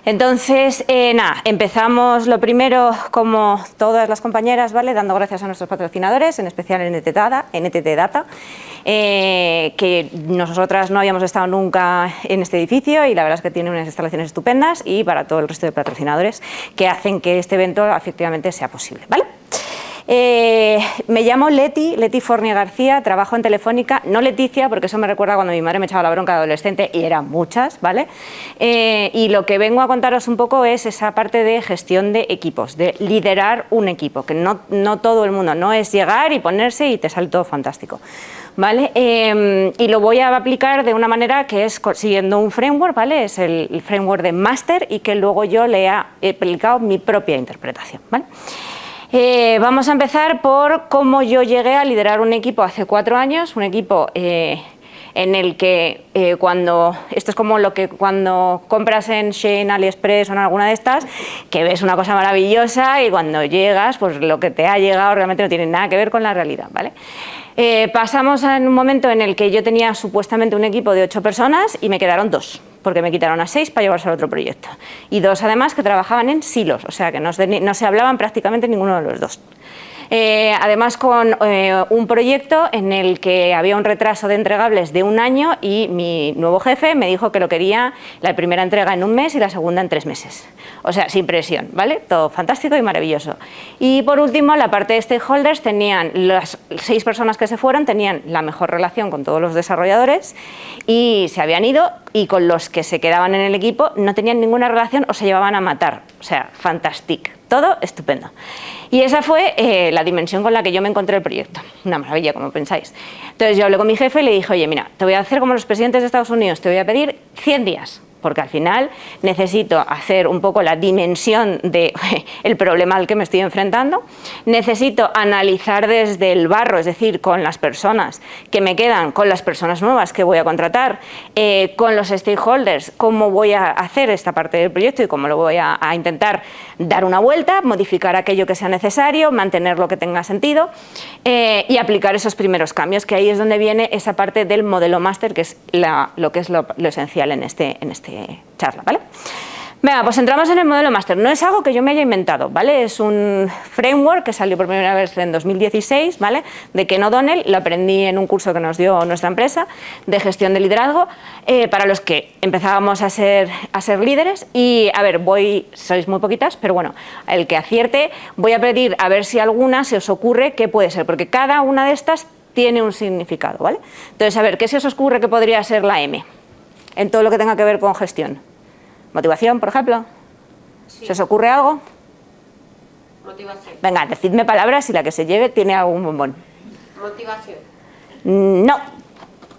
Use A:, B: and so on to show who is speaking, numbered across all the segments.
A: Entonces, nada, empezamos lo primero, como todas las compañeras, ¿vale? Dando gracias a nuestros patrocinadores, en especial NTT Data, que nosotras no habíamos estado nunca en este edificio y la verdad es que tiene unas instalaciones estupendas, y para todo el resto de patrocinadores que hacen que este evento efectivamente sea posible, ¿vale? Me llamo Leti Fornia García, trabajo en Telefónica, no Leticia, porque eso me recuerda cuando mi madre me echaba la bronca de adolescente, y eran muchas, ¿vale? Y lo que vengo a contaros un poco es esa parte de gestión de equipos, de liderar un equipo, que no todo el mundo, no es llegar y ponerse y te sale todo fantástico, ¿vale? Y lo voy a aplicar de una manera que es siguiendo un framework, ¿vale? Es el framework de Master, y que luego yo le he aplicado mi propia interpretación, ¿vale? Vamos a empezar por cómo yo llegué a liderar un equipo hace 4 años, un equipo en el que esto es como lo que cuando compras en Shein, AliExpress o en alguna de estas, que ves una cosa maravillosa y cuando llegas, pues lo que te ha llegado realmente no tiene nada que ver con la realidad, ¿vale? Pasamos a un momento en el que yo tenía supuestamente un equipo de 8 personas y me quedaron 2, porque me quitaron a 6 para llevarse al otro proyecto. Y 2 además que trabajaban en silos, o sea que no se hablaban prácticamente ninguno de los 2. Además con un proyecto en el que había un retraso de entregables de 1 año, y mi nuevo jefe me dijo que lo quería la primera entrega en 1 mes y la segunda en 3 meses. O sea, sin presión, ¿vale? Todo fantástico y maravilloso. Y por último, la parte de stakeholders, las 6 personas que se fueron tenían la mejor relación con todos los desarrolladores y se habían ido, y con los que se quedaban en el equipo no tenían ninguna relación o se llevaban a matar. O sea, fantástico. Todo estupendo. Y esa fue la dimensión con la que yo me encontré el proyecto. Una maravilla, como pensáis. Entonces yo hablé con mi jefe y le dije, oye, mira, te voy a hacer como los presidentes de Estados Unidos, te voy a pedir 100 días, porque al final necesito hacer un poco la dimensión del problema al que me estoy enfrentando, necesito analizar desde el barro, es decir, con las personas que me quedan, con las personas nuevas que voy a contratar, con los stakeholders, cómo voy a hacer esta parte del proyecto y cómo lo voy a intentar dar una vuelta, modificar aquello que sea necesario, mantener lo que tenga sentido, y aplicar esos primeros cambios, que ahí es donde viene esa parte del modelo máster, que es lo que es lo esencial en este charla, ¿vale? Venga, pues entramos en el modelo máster. No es algo que yo me haya inventado, ¿vale? Es un framework que salió por primera vez en 2016, ¿vale? De Ken O'Donnell, lo aprendí en un curso que nos dio nuestra empresa de gestión de liderazgo, para los que empezábamos a ser líderes. Y, a ver, sois muy poquitas, pero bueno, el que acierte, voy a pedir a ver si alguna se os ocurre qué puede ser, porque cada una de estas tiene un significado, ¿vale? Entonces, a ver, ¿qué se os ocurre que podría ser la M en todo lo que tenga que ver con gestión? ¿Motivación, por ejemplo? Sí. ¿Se os ocurre algo?
B: Motivación.
A: Venga, decidme palabras y la que se lleve tiene algún bombón.
B: Motivación.
A: No,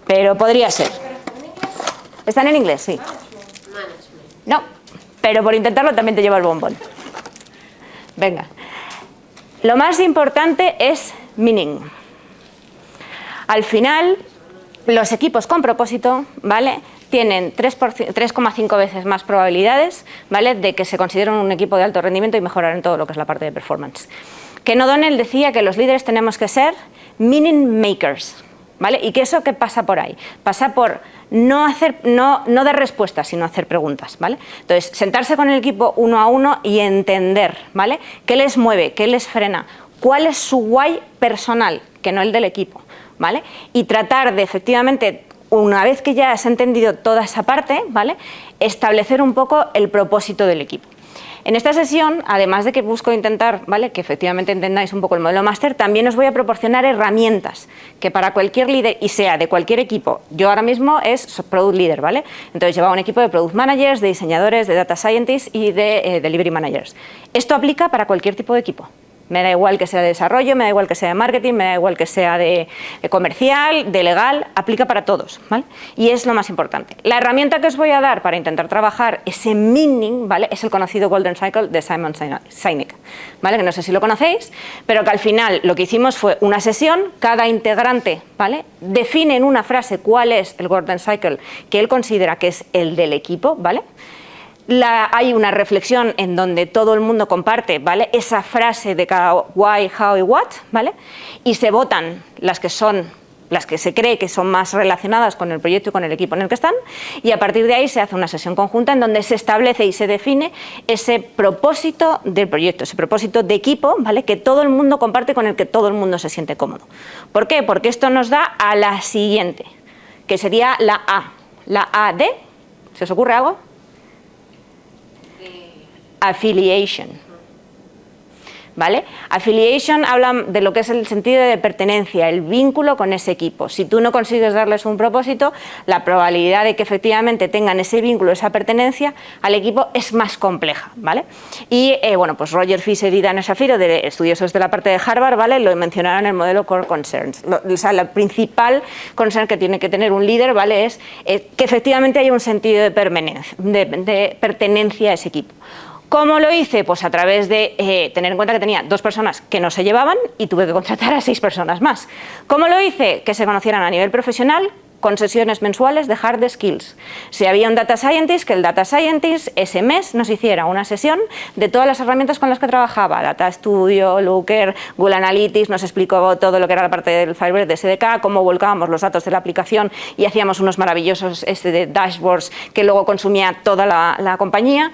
A: pero podría ser. ¿Están en inglés? Sí.
B: Management.
A: No, pero por intentarlo también te lleva el bombón. Venga. Lo más importante es meaning. Al final, los equipos con propósito, ¿vale?, tienen 3,5 veces más probabilidades, ¿vale?, de que se consideren un equipo de alto rendimiento y mejorar en todo lo que es la parte de performance. Ken O'Donnell decía que los líderes tenemos que ser meaning makers, ¿vale? Y que eso, ¿qué pasa por ahí? Pasa por no dar respuestas, sino hacer preguntas, ¿vale? Entonces, sentarse con el equipo uno a uno y entender, ¿vale?, qué les mueve, qué les frena, cuál es su why personal, que no el del equipo, ¿vale? Y tratar de, efectivamente, una vez que ya has entendido toda esa parte, ¿vale?, establecer un poco el propósito del equipo. En esta sesión, además de que busco intentar, ¿vale?, que efectivamente entendáis un poco el modelo máster, también os voy a proporcionar herramientas que para cualquier líder, y sea de cualquier equipo, yo ahora mismo soy Product Leader, ¿vale? Entonces llevaba un equipo de Product Managers, de diseñadores, de Data Scientists y de Delivery Managers. Esto aplica para cualquier tipo de equipo. Me da igual que sea de desarrollo, me da igual que sea de marketing, me da igual que sea de comercial, de legal, aplica para todos, ¿vale? Y es lo más importante. La herramienta que os voy a dar para intentar trabajar ese meaning, ¿vale?, es el conocido Golden Cycle de Simon Sinek, ¿vale?, que no sé si lo conocéis, pero que al final lo que hicimos fue una sesión, cada integrante, ¿vale?, define en una frase cuál es el Golden Cycle que él considera que es el del equipo, ¿vale? Hay una reflexión en donde todo el mundo comparte, ¿vale?, esa frase de cada why, how y what, ¿vale?, y se votan las que son las que se cree que son más relacionadas con el proyecto y con el equipo en el que están, y a partir de ahí se hace una sesión conjunta en donde se establece y se define ese propósito del proyecto, ese propósito de equipo, ¿vale?, que todo el mundo comparte, con el que todo el mundo se siente cómodo. ¿Por qué? Porque esto nos da a la siguiente, que sería la A. La A de, ¿se os ocurre algo? Affiliation. ¿Vale? Affiliation habla de lo que es el sentido de pertenencia, el vínculo con ese equipo. Si tú no consigues darles un propósito, la probabilidad de que efectivamente tengan ese vínculo, esa pertenencia al equipo es más compleja, ¿vale? Y bueno, pues Roger Fisher y Dan Shapiro, estudiosos de la parte de Harvard, ¿vale?, lo mencionaron en el modelo Core Concerns. O sea, la principal concern que tiene que tener un líder, ¿vale?, es que efectivamente haya un sentido de pertenencia a ese equipo. ¿Cómo lo hice? Pues a través de tener en cuenta que tenía 2 personas que no se llevaban y tuve que contratar a 6 personas más. ¿Cómo lo hice? Que se conocieran a nivel profesional con sesiones mensuales de hard skills. Si había un data scientist, que el data scientist ese mes nos hiciera una sesión de todas las herramientas con las que trabajaba, Data Studio, Looker, Google Analytics, nos explicó todo lo que era la parte del Firebird de SDK, cómo volcábamos los datos de la aplicación y hacíamos unos maravillosos de dashboards que luego consumía toda la compañía.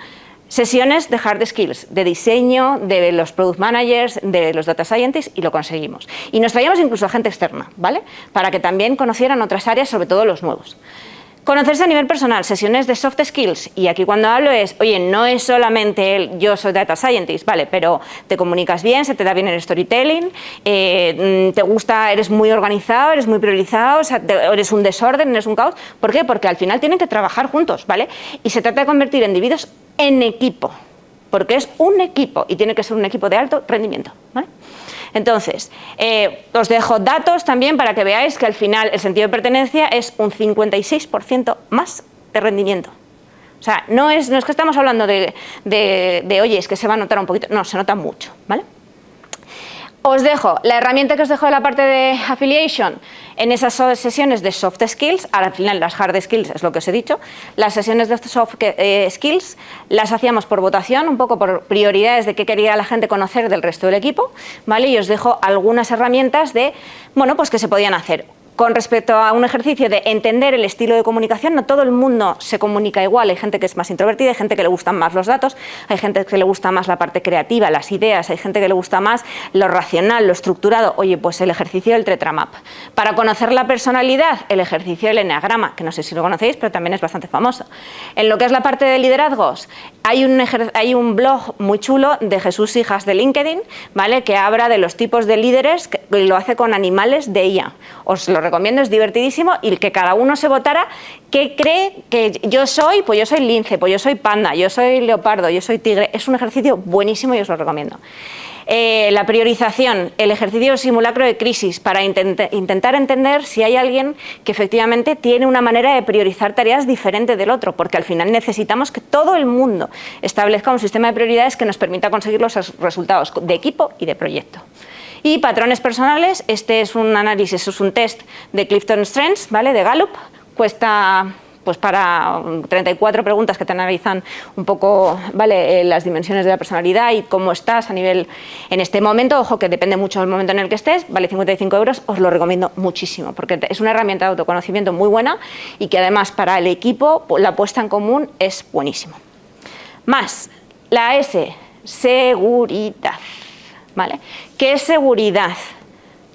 A: Sesiones de hard skills, de diseño, de los product managers, de los data scientists, y lo conseguimos. Y nos traíamos incluso a gente externa, ¿vale?, para que también conocieran otras áreas, sobre todo los nuevos. Conocerse a nivel personal, sesiones de soft skills, y aquí cuando hablo es, oye, no es solamente el yo soy data scientist, vale, pero te comunicas bien, se te da bien el storytelling, te gusta, eres muy organizado, eres muy priorizado, o sea, eres un desorden, eres un caos. ¿Por qué? Porque al final tienen que trabajar juntos, ¿vale? Y se trata de convertir individuos en equipo, porque es un equipo y tiene que ser un equipo de alto rendimiento, ¿vale? Entonces, os dejo datos también para que veáis que al final el sentido de pertenencia es un 56% más de rendimiento. O sea, no es que estamos hablando de oye, es que se va a notar un poquito, no, se nota mucho, ¿vale? Os dejo la herramienta que os dejo de la parte de affiliation en esas sesiones de soft skills. Al final las hard skills es lo que os he dicho. Las sesiones de soft skills las hacíamos por votación, un poco por prioridades de qué quería la gente conocer del resto del equipo, ¿vale? Y os dejo algunas herramientas de, bueno, pues que se podían hacer. Con respecto a un ejercicio de entender el estilo de comunicación, no todo el mundo se comunica igual. Hay gente que es más introvertida, hay gente que le gustan más los datos, hay gente que le gusta más la parte creativa, las ideas, hay gente que le gusta más lo racional, lo estructurado. Oye, pues el ejercicio del Tetramap. Para conocer la personalidad, el ejercicio del Enneagrama, que no sé si lo conocéis, pero también es bastante famoso. En lo que es la parte de liderazgos, hay un blog muy chulo de Jesús Hijas de LinkedIn, ¿vale?, que habla de los tipos de líderes, que lo hace con animales de IA. Os lo recomiendo, es divertidísimo, y que cada uno se votara qué cree que yo soy. Pues yo soy lince, pues yo soy panda, yo soy leopardo, yo soy tigre. Es un ejercicio buenísimo y os lo recomiendo. La priorización, el ejercicio simulacro de crisis, para intentar entender si hay alguien que efectivamente tiene una manera de priorizar tareas diferente del otro, porque al final necesitamos que todo el mundo establezca un sistema de prioridades que nos permita conseguir los resultados de equipo y de proyecto. Y patrones personales, este es un análisis, es un test de Clifton Strengths, ¿vale?, de Gallup. Cuesta, pues para 34 preguntas que te analizan un poco, ¿vale?, las dimensiones de la personalidad y cómo estás a nivel en este momento. Ojo, que depende mucho del momento en el que estés, vale 55 €, os lo recomiendo muchísimo, porque es una herramienta de autoconocimiento muy buena y que además para el equipo la puesta en común es buenísimo. Más, la S, seguridad. ¿Vale? ¿Qué es seguridad?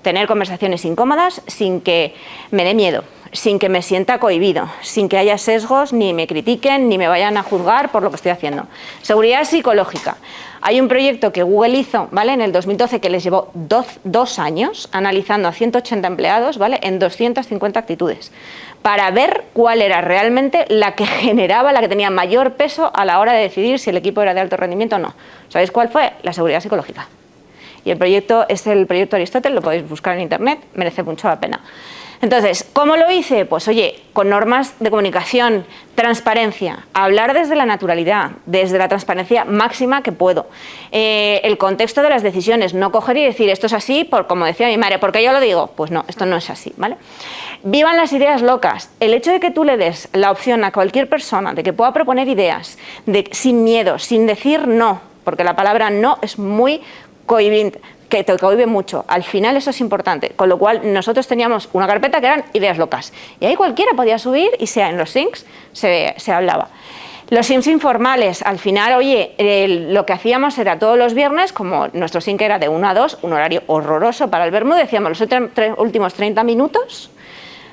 A: Tener conversaciones incómodas sin que me dé miedo, sin que me sienta cohibido, sin que haya sesgos, ni me critiquen, ni me vayan a juzgar por lo que estoy haciendo. Seguridad psicológica. Hay un proyecto que Google hizo, ¿vale?, en el 2012, que les llevó 2 años analizando a 180 empleados, ¿vale?, en 250 actitudes, para ver cuál era realmente la que generaba, la que tenía mayor peso a la hora de decidir si el equipo era de alto rendimiento o no. ¿Sabéis cuál fue? La seguridad psicológica. Y el proyecto es el proyecto Aristóteles, lo podéis buscar en internet, merece mucho la pena. Entonces, ¿cómo lo hice? Pues oye, con normas de comunicación, transparencia, hablar desde la naturalidad, desde la transparencia máxima que puedo. El contexto de las decisiones, no coger y decir esto es así, como decía mi madre, porque yo lo digo. Pues no, esto no es así, ¿vale? Vivan las ideas locas. El hecho de que tú le des la opción a cualquier persona de que pueda proponer ideas sin miedo, sin decir no, porque la palabra no es muy cohibinte, que te cohibe mucho. Al final eso es importante, con lo cual nosotros teníamos una carpeta que eran ideas locas y ahí cualquiera podía subir y sea en los syncs se hablaba. Los syncs informales, al final, oye, lo que hacíamos era todos los viernes, como nuestro sync era de 1 a 2, un horario horroroso para el vermú, decíamos los últimos 30 minutos,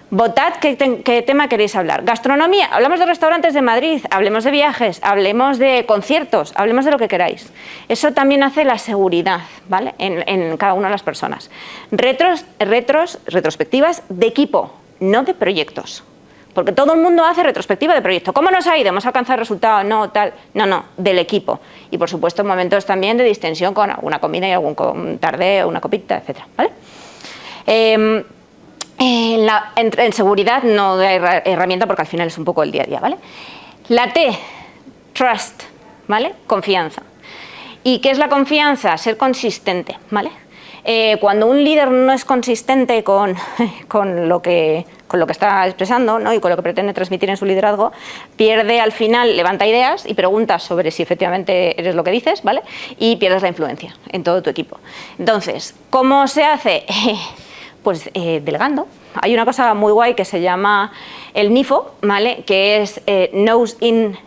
A: votad qué tema queréis hablar. Gastronomía, hablamos de restaurantes de Madrid, hablemos de viajes, hablemos de conciertos, hablemos de lo que queráis. Eso también hace la seguridad, ¿vale? en cada una de las personas. Retrospectivas de equipo, no de proyectos. Porque todo el mundo hace retrospectiva de proyecto. ¿Cómo nos ha ido? ¿Hemos alcanzado resultados? No, tal. No, del equipo. Y por supuesto momentos también de distensión con alguna comida y algún tardeo, una copita, etc. ¿Vale? En seguridad no hay herramienta porque al final es un poco el día a día, ¿vale? La T, trust, ¿vale? Confianza. ¿Y qué es la confianza? Ser consistente, ¿vale? Cuando un líder no es consistente con lo que está expresando, ¿no? Y con lo que pretende transmitir en su liderazgo, pierde al final, levanta ideas y pregunta sobre si efectivamente eres lo que dices, ¿vale? Y pierdes la influencia en todo tu equipo. Entonces, ¿cómo se hace? Pues delegando. Hay una cosa muy guay que se llama el NIFO, ¿vale? Que es Nose In,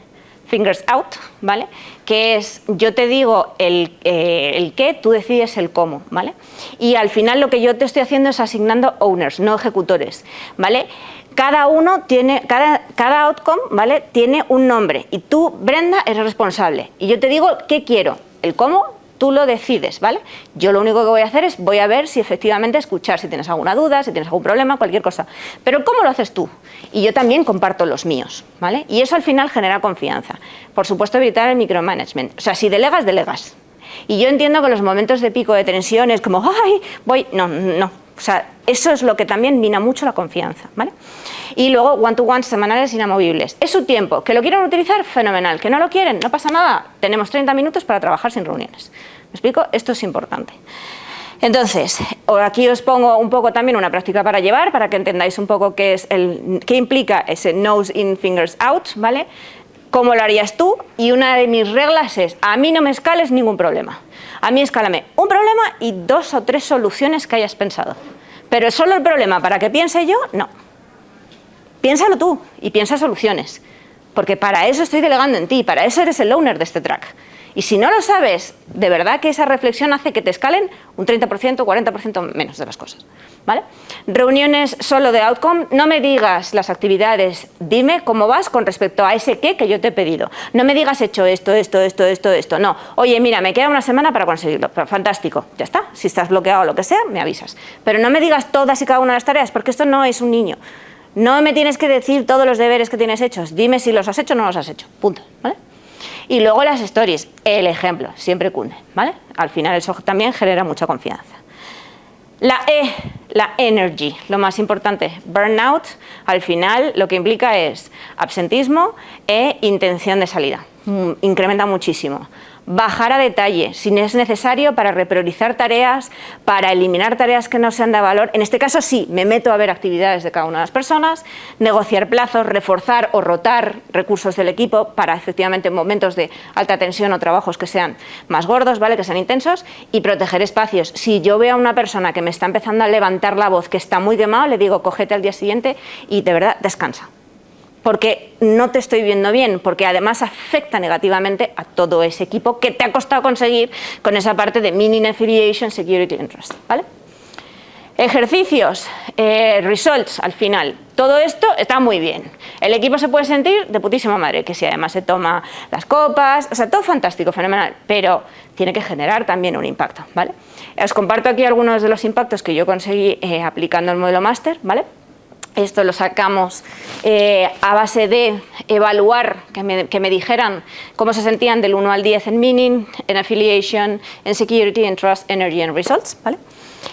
A: Fingers Out, ¿vale? Que es, yo te digo el qué, tú decides el cómo, ¿vale? Y al final lo que yo te estoy haciendo es asignando owners, no ejecutores, ¿vale? Cada uno tiene, cada outcome, ¿vale? Tiene un nombre y tú, Brenda, eres responsable. Y yo te digo qué quiero, el cómo, tú lo decides, ¿vale? Yo lo único que voy a hacer es, voy a ver si efectivamente escuchar, si tienes alguna duda, si tienes algún problema, cualquier cosa. Pero ¿cómo lo haces tú? Y yo también comparto los míos, ¿vale? Y eso al final genera confianza. Por supuesto, evitar el micromanagement. O sea, si delegas, delegas. Y yo entiendo que los momentos de pico de tensión es como, ¡ay! Voy... No. O sea, eso es lo que también mina mucho la confianza, ¿vale? Y luego one-to-ones semanales inamovibles. Es su tiempo. ¿Que lo quieren utilizar? Fenomenal. ¿Que no lo quieren? No pasa nada. Tenemos 30 minutos para trabajar sin reuniones. ¿Me explico? Esto es importante. Entonces, aquí os pongo un poco también una práctica para llevar, para que entendáis un poco qué implica ese nose in, fingers out, ¿vale? ¿Cómo lo harías tú? Y una de mis reglas es, a mí no me escales ningún problema. A mí escálame un problema y 2 o 3 soluciones que hayas pensado. Pero solo el problema para que piense yo, no. Piénsalo tú y piensa soluciones. Porque para eso estoy delegando en ti, para eso eres el owner de este track. Y si no lo sabes, de verdad que esa reflexión hace que te escalen un 30%, 40% menos de las cosas, ¿vale? Reuniones solo de outcome, no me digas las actividades, dime cómo vas con respecto a ese qué que yo te he pedido. No me digas hecho esto, no. Oye, mira, me queda una semana para conseguirlo, fantástico, ya está. Si estás bloqueado o lo que sea, me avisas. Pero no me digas todas y cada una de las tareas, porque esto no es un niño. No me tienes que decir todos los deberes que tienes hechos, dime si los has hecho o no los has hecho, punto, ¿vale? Y luego las stories, el ejemplo, siempre cunde, ¿vale? Al final eso también genera mucha confianza. La E, la energy, lo más importante, burnout, al final lo que implica es absentismo e intención de salida, incrementa muchísimo. Bajar a detalle, si es necesario, para repriorizar tareas, para eliminar tareas que no sean de valor. En este caso sí, me meto a ver actividades de cada una de las personas, negociar plazos, reforzar o rotar recursos del equipo para efectivamente en momentos de alta tensión o trabajos que sean más gordos, ¿vale? Que sean intensos, y proteger espacios. Si yo veo a una persona que me está empezando a levantar la voz, que está muy quemado, le digo, cógete al día siguiente y de verdad descansa. Porque no te estoy viendo bien, porque además afecta negativamente a todo ese equipo que te ha costado conseguir con esa parte de meaning, affiliation, security and trust, ¿vale? Ejercicios, results al final. Todo esto está muy bien. El equipo se puede sentir de putísima madre, que si además se toma las copas, o sea, todo fantástico, fenomenal, pero tiene que generar también un impacto, ¿vale? Os comparto aquí algunos de los impactos que yo conseguí aplicando el modelo máster, ¿vale? Esto lo sacamos a base de evaluar, que me dijeran cómo se sentían del 1 al 10 en meaning, en affiliation, en security, en trust, energy and results, ¿vale?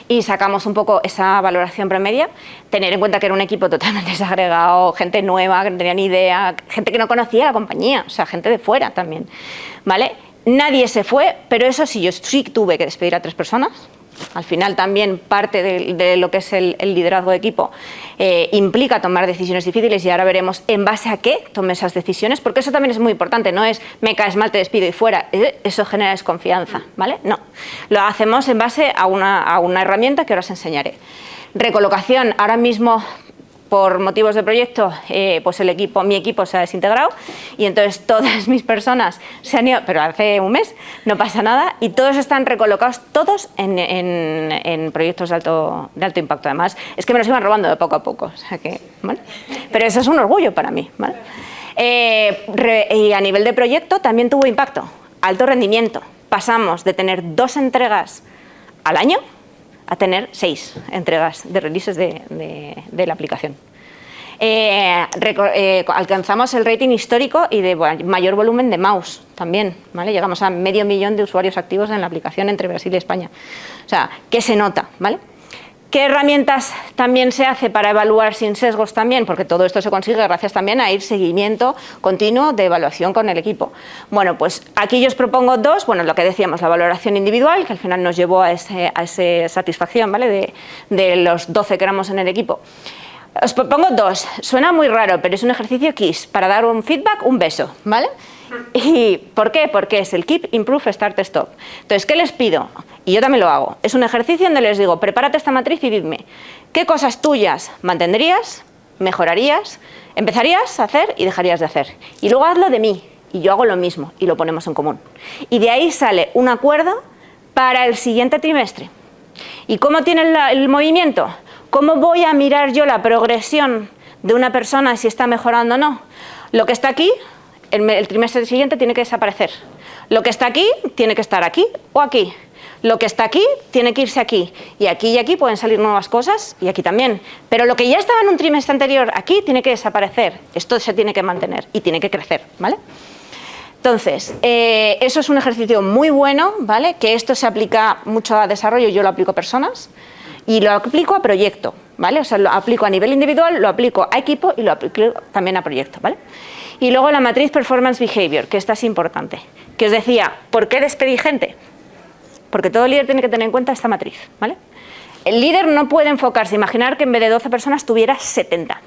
A: Y sacamos un poco esa valoración promedia, tener en cuenta que era un equipo totalmente desagregado, gente nueva que no tenía ni idea, gente que no conocía la compañía, o sea, gente de fuera también, ¿vale? Nadie se fue, pero eso sí, yo sí tuve que despedir a 3 personas, al final también parte de lo que es el liderazgo de equipo implica tomar decisiones difíciles, y ahora veremos en base a qué tome esas decisiones, porque eso también es muy importante, no es me caes mal, te despido y fuera, eso genera desconfianza, ¿vale? No, lo hacemos en base a una herramienta que ahora os enseñaré. Recolocación, ahora mismo por motivos de proyecto, pues mi equipo se ha desintegrado y entonces todas mis personas se han ido, pero hace un mes, no pasa nada, y todos están recolocados, todos en proyectos de alto impacto. Además, es que me los iban robando de poco a poco, o sea que, ¿vale? Pero eso es un orgullo para mí, ¿vale? Y a nivel de proyecto también tuvo impacto, alto rendimiento. Pasamos de tener 2 entregas al año a tener 6 entregas de releases de la aplicación. Alcanzamos el rating histórico y de mayor volumen de mouse también, ¿vale? Llegamos a 500.000 de usuarios activos en la aplicación entre Brasil y España. O sea, que se nota, ¿vale? ¿Qué herramientas también se hace para evaluar sin sesgos también? Porque todo esto se consigue gracias también a ir seguimiento continuo de evaluación con el equipo. Bueno, pues aquí yo os propongo 2, bueno, lo que decíamos, la valoración individual, que al final nos llevó a esa satisfacción, ¿vale? De los 12 que éramos en el equipo. Os propongo 2, suena muy raro, pero es un ejercicio KISS, para dar un feedback, un beso, ¿vale? ¿Y por qué? Porque es el Keep, Improve, Start, Stop. Entonces, ¿qué les pido? Y yo también lo hago. Es un ejercicio donde les digo, prepárate esta matriz y dime, ¿qué cosas tuyas mantendrías, mejorarías, empezarías a hacer y dejarías de hacer? Y luego hazlo de mí, y yo hago lo mismo, y lo ponemos en común. Y de ahí sale un acuerdo para el siguiente trimestre. ¿Y cómo tiene el movimiento? ¿Cómo voy a mirar yo la progresión de una persona si está mejorando o no? Lo que está aquí, el trimestre siguiente tiene que desaparecer. Lo que está aquí, tiene que estar aquí o aquí. Lo que está aquí, tiene que irse aquí. Y aquí pueden salir nuevas cosas, y aquí también. Pero lo que ya estaba en un trimestre anterior aquí, tiene que desaparecer. Esto se tiene que mantener y tiene que crecer, ¿vale? Entonces, eso es un ejercicio muy bueno, ¿vale? Que esto se aplica mucho a desarrollo, yo lo aplico a personas. Y lo aplico a proyecto, ¿vale? O sea, lo aplico a nivel individual, lo aplico a equipo y lo aplico también a proyecto, ¿vale? Y luego la matriz Performance Behavior, que esta es importante. Que os decía, ¿por qué despedí gente? Porque todo líder tiene que tener en cuenta esta matriz, ¿vale? El líder no puede enfocarse, imaginar que en vez de 12 personas tuviera 70.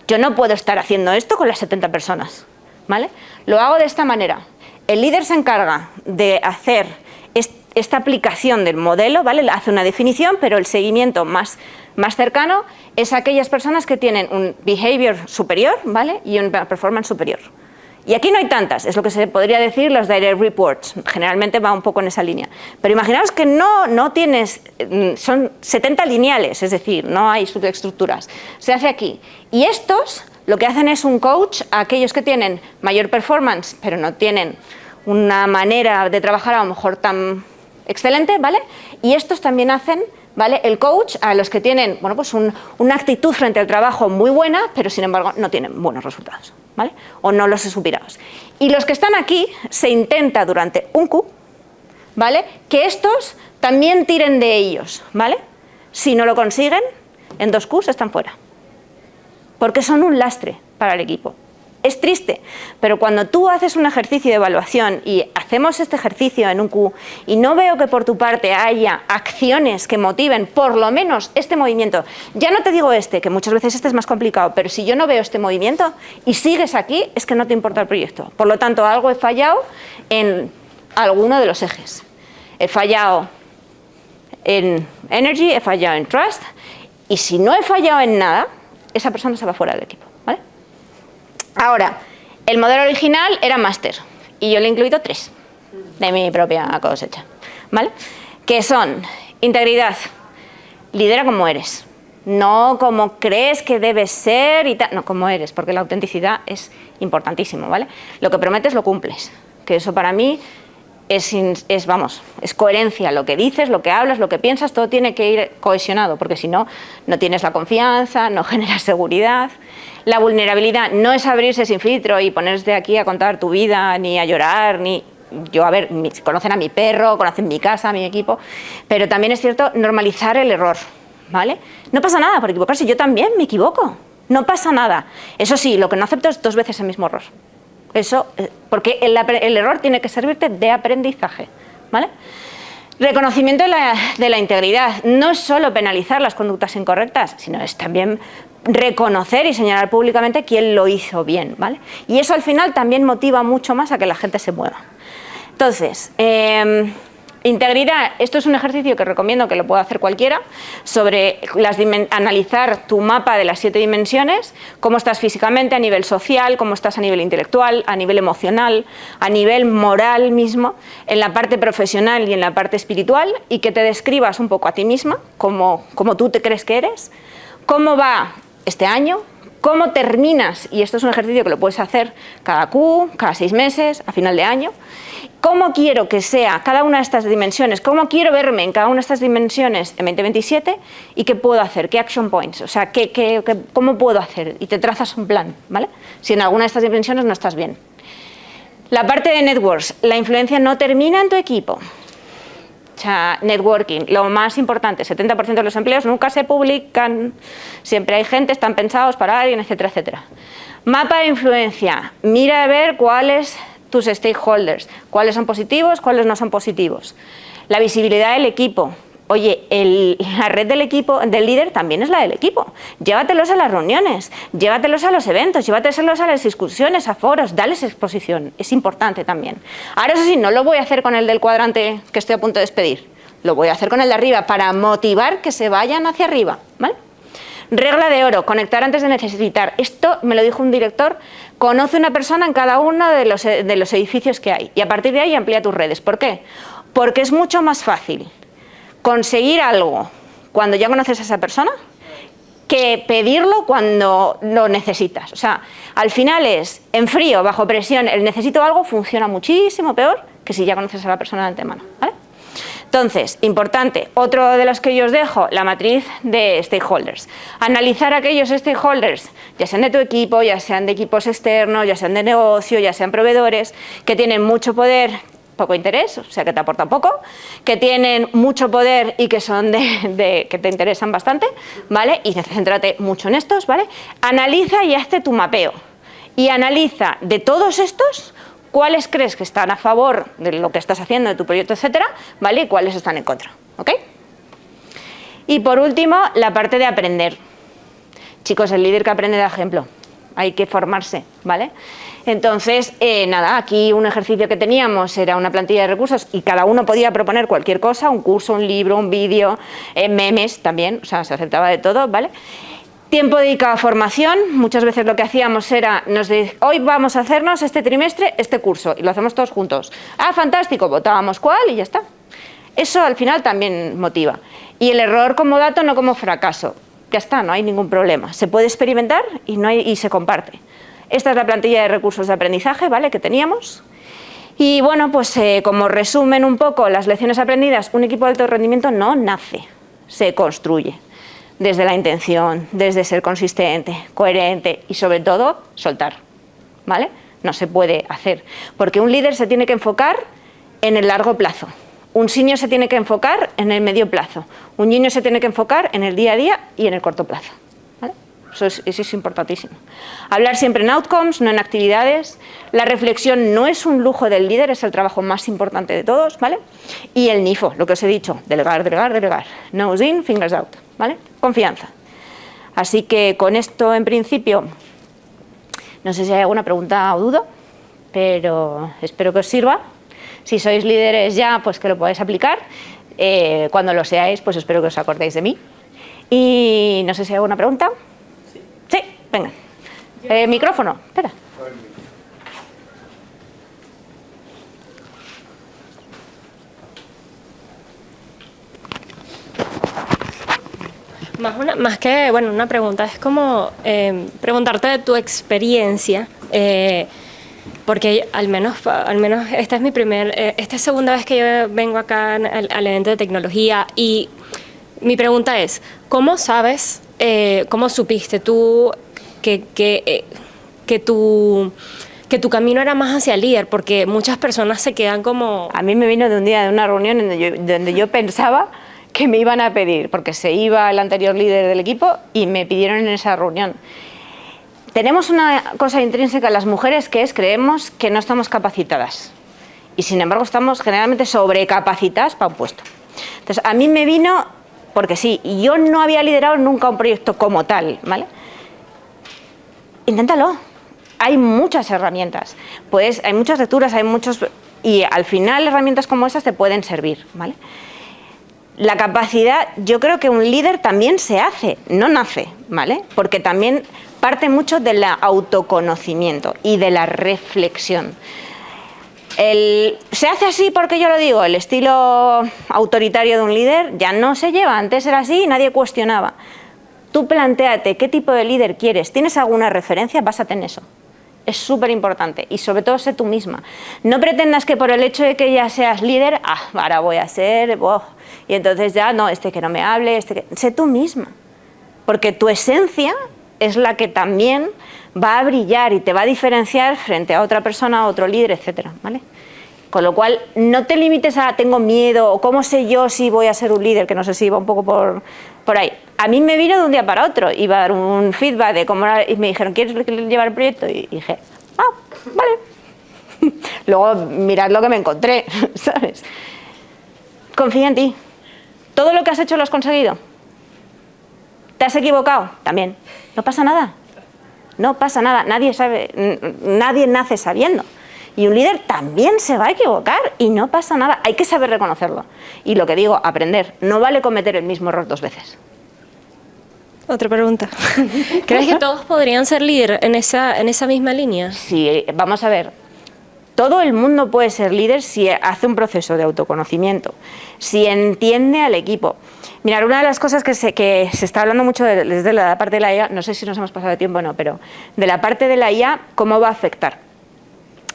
A: Yo no puedo estar haciendo esto con las 70 personas, ¿vale? Lo hago de esta manera. El líder se encarga de hacer esta aplicación del modelo, ¿vale? Hace una definición, pero el seguimiento más cercano es aquellas personas que tienen un behavior superior, ¿vale? Y un performance superior. Y aquí no hay tantas, es lo que se podría decir los direct reports, generalmente va un poco en esa línea. Pero imaginaos que no tienes, son 70 lineales, es decir, no hay subestructuras. Se hace aquí. Y estos lo que hacen es un coach a aquellos que tienen mayor performance, pero no tienen una manera de trabajar a lo mejor tan excelente, ¿vale? Y estos también hacen, ¿vale?, el coach a los que tienen, bueno, pues una actitud frente al trabajo muy buena, pero sin embargo no tienen buenos resultados, ¿vale? O no los he superado. Y los que están aquí, se intenta durante un Q, ¿vale?, que estos también tiren de ellos, ¿vale? Si no lo consiguen, en 2 Qs están fuera. Porque son un lastre para el equipo. Es triste, pero cuando tú haces un ejercicio de evaluación y hacemos este ejercicio en un Q y no veo que por tu parte haya acciones que motiven por lo menos este movimiento, ya no te digo que muchas veces este es más complicado, pero si yo no veo este movimiento y sigues aquí, es que no te importa el proyecto. Por lo tanto, algo he fallado en alguno de los ejes. He fallado en Energy, he fallado en Trust, y si no he fallado en nada, esa persona se va fuera del equipo, ¿vale? Ahora, el modelo original era máster y yo le he incluido 3 de mi propia cosecha, ¿vale? Que son integridad, lidera como eres, no como crees que debes ser y tal, no, como eres, porque la autenticidad es importantísimo, ¿vale? Lo que prometes lo cumples, que eso para mí es coherencia, lo que dices, lo que hablas, lo que piensas, todo tiene que ir cohesionado, porque si no, no tienes la confianza, no generas seguridad. La vulnerabilidad no es abrirse sin filtro y ponerse aquí a contar tu vida, ni a llorar, ni... Yo, a ver, conocen a mi perro, conocen mi casa, mi equipo, pero también es cierto normalizar el error, ¿vale? No pasa nada por equivocarse, yo también me equivoco, no pasa nada. Eso sí, lo que no acepto es 2 veces el mismo error. Eso, porque el error tiene que servirte de aprendizaje, ¿vale? Reconocimiento de la integridad. No es solo penalizar las conductas incorrectas, sino es también reconocer y señalar públicamente quién lo hizo bien, ¿vale? Y eso al final también motiva mucho más a que la gente se mueva. Entonces, integridad, esto es un ejercicio que recomiendo que lo pueda hacer cualquiera, sobre analizar tu mapa de las 7 dimensiones, cómo estás físicamente, a nivel social, cómo estás a nivel intelectual, a nivel emocional, a nivel moral mismo, en la parte profesional y en la parte espiritual, y que te describas un poco a ti misma, como tú te crees que eres, cómo va este año, cómo terminas, y esto es un ejercicio que lo puedes hacer cada 6 meses, a final de año, cómo quiero que sea cada una de estas dimensiones, cómo quiero verme en cada una de estas dimensiones en 2027 y qué puedo hacer, qué action points, o sea, cómo puedo hacer, y te trazas un plan, ¿vale? Si en alguna de estas dimensiones no estás bien. La parte de networks, la influencia no termina en tu equipo. O sea, networking, lo más importante, 70% de los empleos nunca se publican, siempre hay gente, están pensados para alguien, etcétera, etcétera. Mapa de influencia, mira a ver cuáles tus stakeholders, cuáles son positivos, cuáles no son positivos. La visibilidad del equipo. Oye, la red del equipo, del líder también es la del equipo. Llévatelos a las reuniones, llévatelos a los eventos, llévatelos a las discusiones, a foros, dales exposición, es importante también. Ahora eso sí, no lo voy a hacer con el del cuadrante que estoy a punto de despedir, lo voy a hacer con el de arriba para motivar que se vayan hacia arriba, ¿vale? Regla de oro, conectar antes de necesitar. Esto me lo dijo un director, conoce una persona en cada uno de los edificios que hay y a partir de ahí amplía tus redes. ¿Por qué? Porque es mucho más fácil conseguir algo cuando ya conoces a esa persona que pedirlo cuando lo necesitas. O sea, al final es en frío, bajo presión, el necesito algo funciona muchísimo peor que si ya conoces a la persona de antemano, ¿vale? Entonces, importante, otro de los que yo os dejo, la matriz de stakeholders. Analizar aquellos stakeholders, ya sean de tu equipo, ya sean de equipos externos, ya sean de negocio, ya sean proveedores, que tienen mucho poder, poco interés, o sea que te aportan poco, que tienen mucho poder y que son que te interesan bastante, ¿vale? Y céntrate mucho en estos, ¿vale? Analiza y hazte tu mapeo. Y analiza de todos estos, cuáles crees que están a favor de lo que estás haciendo, de tu proyecto, etcétera, ¿vale? Y cuáles están en contra, ¿ok? Y por último, la parte de aprender. Chicos, el líder que aprende da ejemplo. Hay que formarse, ¿vale? Entonces, nada, aquí un ejercicio que teníamos era una plantilla de recursos y cada uno podía proponer cualquier cosa, un curso, un libro, un vídeo, memes también, o sea, se aceptaba de todo, ¿vale? Tiempo dedicado a formación, muchas veces lo que hacíamos era, hoy vamos a hacernos este trimestre este curso y lo hacemos todos juntos. Ah, fantástico, votábamos cuál y ya está. Eso al final también motiva. Y el error como dato, no como fracaso. Ya está, no hay ningún problema. Se puede experimentar y se comparte. Esta es la plantilla de recursos de aprendizaje, ¿vale?, que teníamos. Y bueno, pues como resumen un poco las lecciones aprendidas, un equipo de alto rendimiento no nace, se construye. Desde la intención, desde ser consistente, coherente y sobre todo soltar, ¿vale? No se puede hacer, porque un líder se tiene que enfocar en el largo plazo, un senior se tiene que enfocar en el medio plazo, un junior se tiene que enfocar en el día a día y en el corto plazo, ¿vale? Eso es importantísimo. Hablar siempre en outcomes, no en actividades. La reflexión no es un lujo del líder, es el trabajo más importante de todos, ¿vale? Y el NIFO, lo que os he dicho, delegar, delegar, delegar. Nose in, fingers out, ¿vale? Confianza. Así que con esto, en principio, no sé si hay alguna pregunta o duda, pero espero que os sirva. Si sois líderes ya, pues que lo podáis aplicar. Cuando lo seáis, pues espero que os acordéis de mí. Y no sé si hay alguna pregunta. Sí, venga. Micrófono, espera.
C: Más que, bueno, una pregunta, es como preguntarte de tu experiencia, porque al menos esta es esta es segunda vez que yo vengo acá al evento de tecnología y mi pregunta es, ¿cómo sabes, cómo supiste tú que tu camino era más hacia el líder? Porque muchas personas se quedan como...
A: A mí me vino de un día de una reunión donde yo pensaba que me iban a pedir, porque se iba el anterior líder del equipo y me pidieron en esa reunión. Tenemos una cosa intrínseca en las mujeres que es creemos que no estamos capacitadas y sin embargo estamos generalmente sobrecapacitadas para un puesto. Entonces, a mí me vino, porque sí, yo no había liderado nunca un proyecto como tal, ¿vale? Inténtalo. Hay muchas herramientas, pues hay muchas lecturas, hay muchos, y al final herramientas como esas te pueden servir, ¿vale? La capacidad, yo creo que un líder también se hace, no nace, ¿vale? Porque también parte mucho del autoconocimiento y de la reflexión. Se hace así porque yo lo digo, el estilo autoritario de un líder ya no se lleva, antes era así y nadie cuestionaba. Tú plantéate qué tipo de líder quieres, ¿tienes alguna referencia? Básate en eso. Es súper importante y sobre todo sé tú misma. No pretendas que por el hecho de que ya seas líder, ahora voy a ser, y entonces ya no, que no me hable, sé tú misma. Porque tu esencia es la que también va a brillar y te va a diferenciar frente a otra persona, a otro líder, etcétera, ¿vale? Con lo cual, no te limites a tengo miedo o cómo sé yo si voy a ser un líder, que no sé si iba un poco por ahí. A mí me vino de un día para otro, iba a dar un feedback de cómo era, y me dijeron, ¿quieres llevar el proyecto? Y dije, vale. Luego, mirad lo que me encontré, ¿sabes? Confía en ti. ¿Todo lo que has hecho lo has conseguido? ¿Te has equivocado? También. No pasa nada. No pasa nada. Nadie sabe, nadie nace sabiendo. Y un líder también se va a equivocar y no pasa nada. Hay que saber reconocerlo. Y lo que digo, aprender. No vale cometer el mismo error 2 veces.
C: Otra pregunta. ¿Crees que todos podrían ser líder en esa misma línea?
A: Sí, vamos a ver. Todo el mundo puede ser líder si hace un proceso de autoconocimiento, si entiende al equipo. Mirad, una de las cosas que se está hablando mucho desde la parte de la IA, no sé si nos hemos pasado de tiempo o no, pero de la parte de la IA, ¿cómo va a afectar?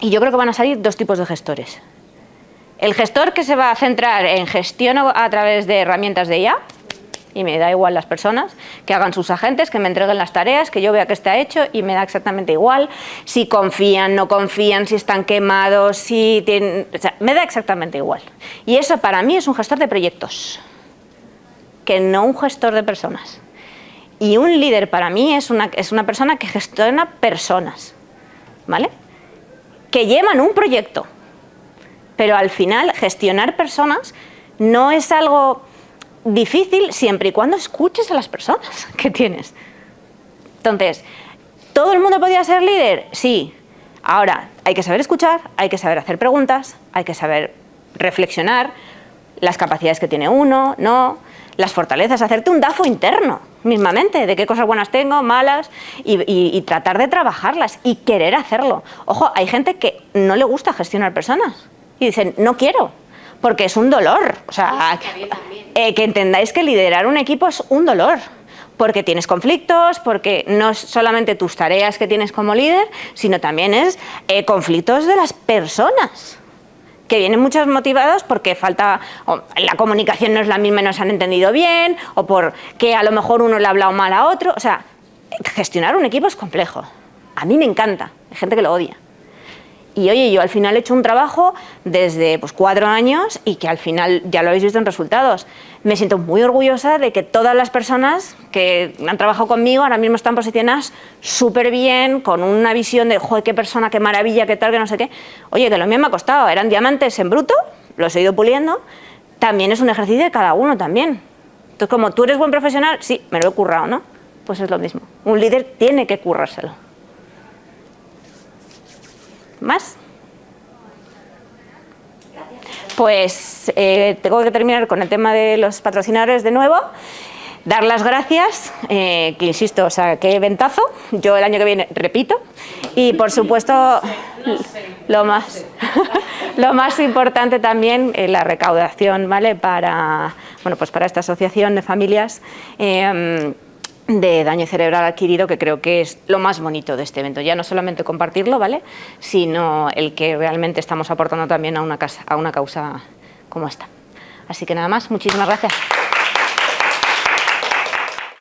A: Y yo creo que van a salir 2 tipos de gestores. El gestor que se va a centrar en gestión a través de herramientas de IA, y me da igual las personas, que hagan sus agentes, que me entreguen las tareas, que yo vea que está hecho y me da exactamente igual si confían, no confían, si están quemados, si tienen... O sea, me da exactamente igual. Y eso para mí es un gestor de proyectos, que no un gestor de personas. Y un líder para mí es una persona que gestiona personas, ¿vale? Que llevan un proyecto, pero al final gestionar personas no es algo difícil siempre y cuando escuches a las personas que tienes. Entonces, ¿todo el mundo podría ser líder? Sí. Ahora, hay que saber escuchar, hay que saber hacer preguntas, hay que saber reflexionar, las capacidades que tiene uno, no, las fortalezas, hacerte un DAFO interno mismamente, de qué cosas buenas tengo, malas, y tratar de trabajarlas y querer hacerlo. Ojo, hay gente que no le gusta gestionar personas y dicen, no quiero, porque es un dolor. O sea, que entendáis que liderar un equipo es un dolor, porque tienes conflictos, porque no es solamente tus tareas que tienes como líder, sino también es conflictos de las personas, que vienen muchos motivados porque falta, la comunicación no es la misma y no se han entendido bien, o porque a lo mejor uno le ha hablado mal a otro. O sea, gestionar un equipo es complejo. A mí me encanta, hay gente que lo odia. Y oye, yo al final he hecho un trabajo desde 4 años y que al final ya lo habéis visto en resultados. Me siento muy orgullosa de que todas las personas que han trabajado conmigo ahora mismo están posicionadas súper bien, con una visión de, joder, qué persona, qué maravilla, qué tal, que no sé qué. Oye, que lo mío me ha costado, eran diamantes en bruto, los he ido puliendo. También es un ejercicio de cada uno también. Entonces, como tú eres buen profesional, sí, me lo he currado, ¿no? Pues es lo mismo. Un líder tiene que currárselo. ¿Más? Pues tengo que terminar con el tema de los patrocinadores de nuevo. Dar las gracias, que insisto, o sea, qué ventazo. Yo el año que viene repito. Y por supuesto, lo más importante también, la recaudación, ¿vale? Para esta asociación de familias de daño cerebral adquirido, que creo que es lo más bonito de este evento. Ya no solamente compartirlo, ¿vale? Sino el que realmente estamos aportando también a una causa como esta. Así que nada más, muchísimas gracias.